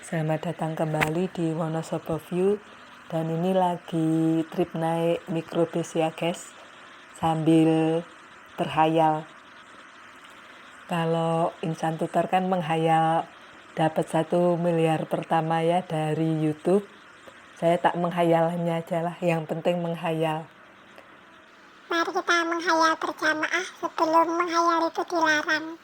Selamat datang kembali di Wonosobo View. Dan ini lagi trip naik mikrobus ya guys, sambil berhayal. Kalau insan tutor kan menghayal dapat 1 miliar pertama ya dari YouTube. Saya tak menghayalannya aja lah, yang penting menghayal. Mari kita menghayal berjamaah sebelum menghayal itu dilarang.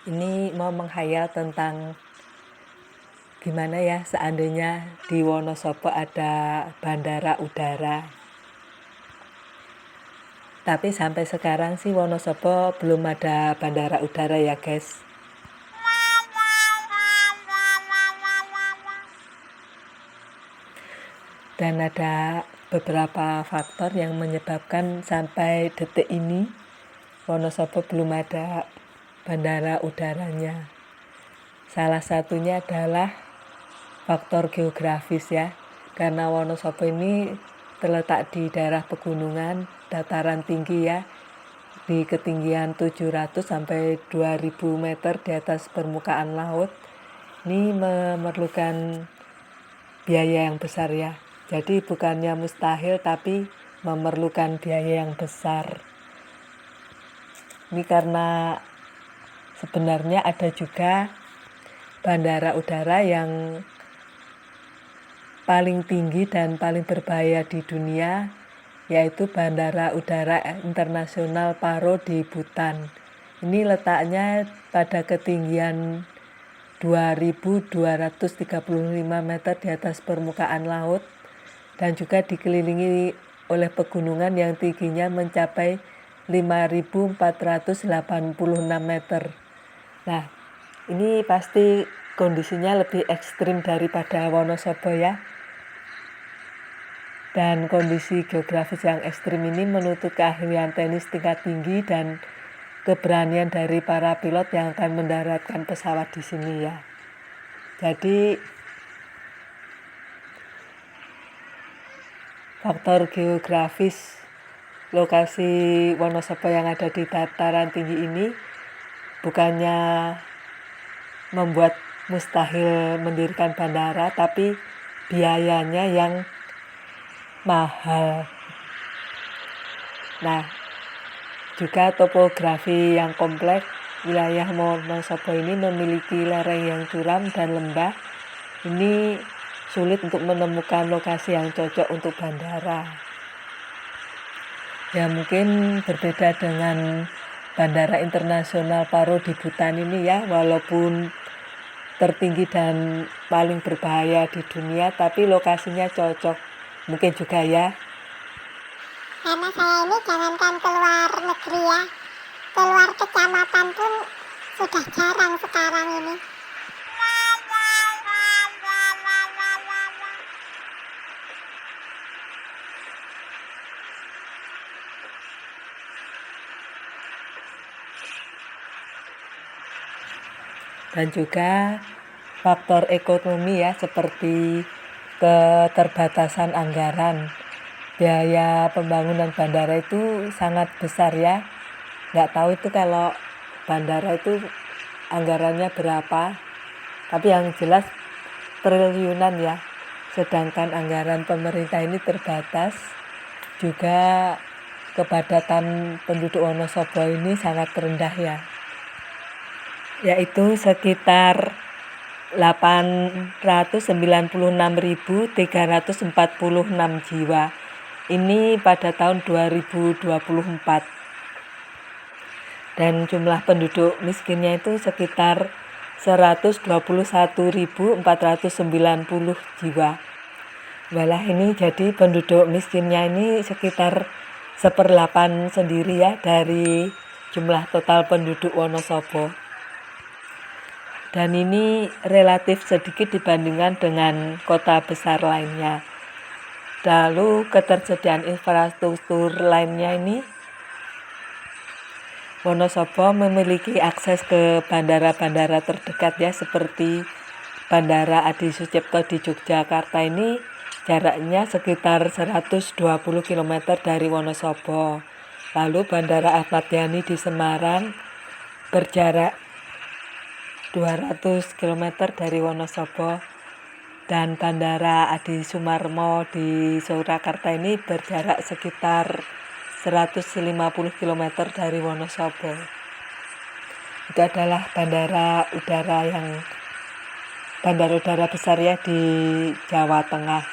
Ini mau menghayal tentang gimana ya seandainya di Wonosobo ada bandara udara. Tapi sampai sekarang sih Wonosobo belum ada bandara udara ya guys. Dan ada beberapa faktor yang menyebabkan sampai detik ini Wonosobo belum ada bandara udaranya. Salah satunya adalah faktor geografis ya, karena Wonosobo ini terletak di daerah pegunungan, dataran tinggi ya, di ketinggian 700 sampai 2000 meter di atas permukaan laut. Ini memerlukan biaya yang besar ya. Jadi bukannya mustahil tapi memerlukan biaya yang besar. Ini karena sebenarnya ada juga bandara udara yang paling tinggi dan paling berbahaya di dunia, yaitu Bandara Udara Internasional Paro di Bhutan. Ini letaknya pada ketinggian 2.235 meter di atas permukaan laut dan juga dikelilingi oleh pegunungan yang tingginya mencapai 5.486 meter. Nah, ini pasti kondisinya lebih ekstrim daripada Wonosobo ya. Dan kondisi geografis yang ekstrim ini menuntut keahlian teknis tingkat tinggi dan keberanian dari para pilot yang akan mendaratkan pesawat di sini ya. Jadi faktor geografis lokasi Wonosobo yang ada di dataran tinggi ini bukannya membuat mustahil mendirikan bandara, tapi biayanya yang mahal. Nah, juga topografi yang kompleks. Wilayah Wonosobo ini memiliki lereng yang curam dan lembah. Ini sulit untuk menemukan lokasi yang cocok untuk bandara. Ya mungkin berbeda dengan Bandara Internasional Paro di Bhutan ini ya, walaupun tertinggi dan paling berbahaya di dunia, tapi lokasinya cocok. Mungkin juga ya. Karena saya ini jangankan keluar negeri ya, keluar kecamatan pun sudah jarang sekarang ini. Dan juga faktor ekonomi ya, seperti keterbatasan anggaran. Biaya pembangunan bandara itu sangat besar ya. Nggak tahu itu kalau bandara itu anggarannya berapa, tapi yang jelas triliunan ya. Sedangkan anggaran pemerintah ini terbatas. Juga kepadatan penduduk Wonosobo ini sangat rendah ya, yaitu sekitar 896.346 jiwa. Ini pada tahun 2024. Dan jumlah penduduk miskinnya itu sekitar 121.490 jiwa. Walah, ini jadi penduduk miskinnya ini sekitar 1/8 sendiri ya dari jumlah total penduduk Wonosobo. Dan ini relatif sedikit dibandingkan dengan kota besar lainnya. Lalu ketersediaan infrastruktur lainnya ini, Wonosobo memiliki akses ke bandara-bandara terdekat ya, seperti Bandara Adi Sucipto di Yogyakarta ini jaraknya sekitar 120 km dari Wonosobo. Lalu Bandara Ahmad Yani di Semarang berjarak 200 km dari Wonosobo. Dan Bandara Adi Sumarmo di Surakarta ini berjarak sekitar 150 km dari Wonosobo. Itu adalah bandara udara besar ya di Jawa Tengah.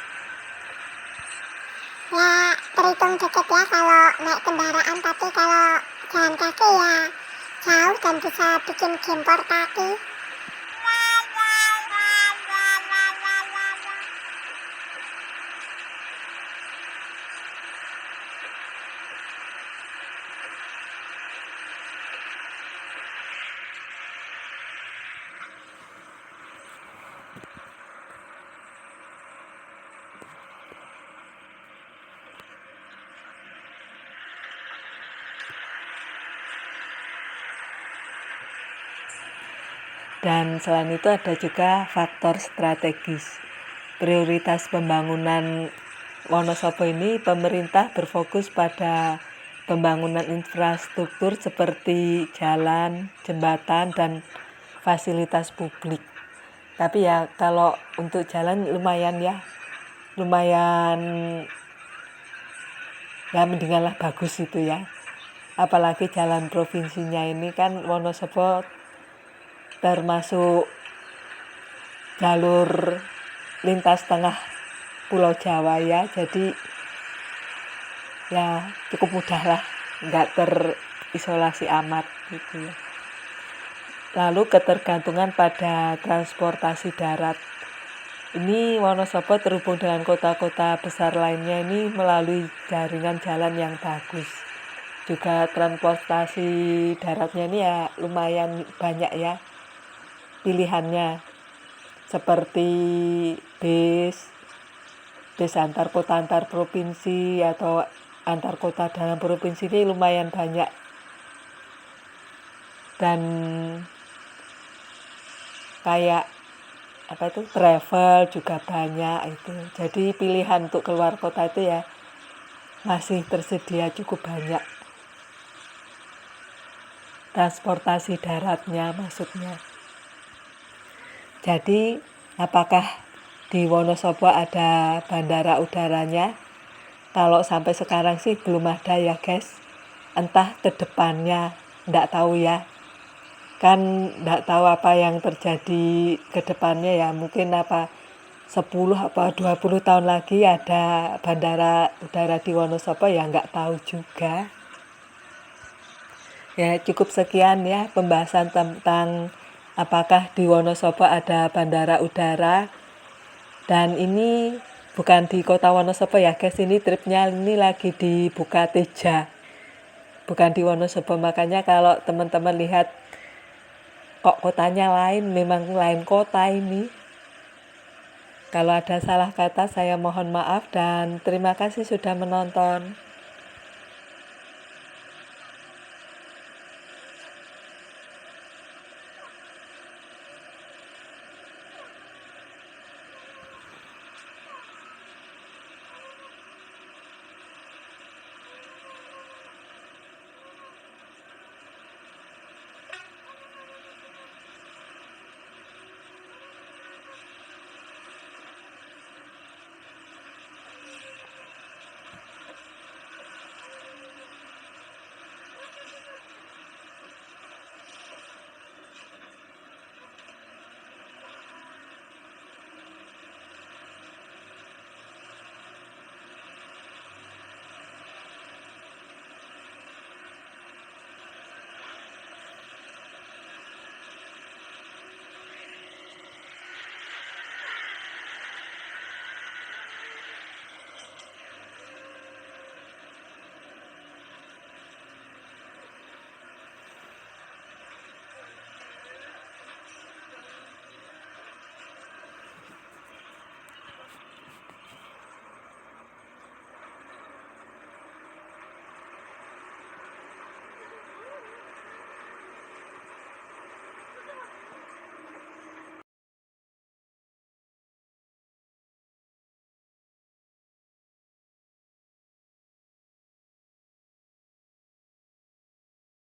Ya terhitung deket ya kalau naik kendaraan, tapi kalau jalan kaki ya jauh dan bisa bikin gempor kaki. Dan selain itu ada juga faktor strategis. Prioritas pembangunan Wonosobo ini, pemerintah berfokus pada pembangunan infrastruktur seperti jalan, jembatan, dan fasilitas publik. Tapi ya kalau untuk jalan lumayan ya mendinganlah bagus itu ya. Apalagi jalan provinsinya ini kan Wonosobo termasuk jalur lintas tengah Pulau Jawa ya, jadi ya cukup mudah lah, nggak terisolasi amat gitu ya. Lalu ketergantungan pada transportasi darat. Ini Wonosobo terhubung dengan kota-kota besar lainnya ini melalui jaringan jalan yang bagus. Juga transportasi daratnya ini ya lumayan banyak ya pilihannya, seperti bis antar kota antar provinsi atau antar kota dalam provinsi ini lumayan banyak. Dan kayak travel juga banyak itu. Jadi pilihan untuk keluar kota itu ya masih tersedia cukup banyak. Transportasi daratnya maksudnya. Jadi apakah di Wonosobo ada bandara udaranya? Kalau sampai sekarang sih belum ada ya guys. Entah ke depannya, enggak tahu ya. Kan enggak tahu apa yang terjadi ke depannya ya. Mungkin 10 20 tahun lagi ada bandara udara di Wonosobo ya enggak tahu juga. Ya cukup sekian ya pembahasan tentang apakah di Wonosobo ada bandara udara. Dan ini bukan di kota Wonosobo ya guys, ini tripnya ini lagi di Bukateja, bukan di Wonosobo. Makanya kalau teman-teman lihat kok kotanya lain, memang lain kota ini. Kalau ada salah kata saya mohon maaf dan terima kasih sudah menonton.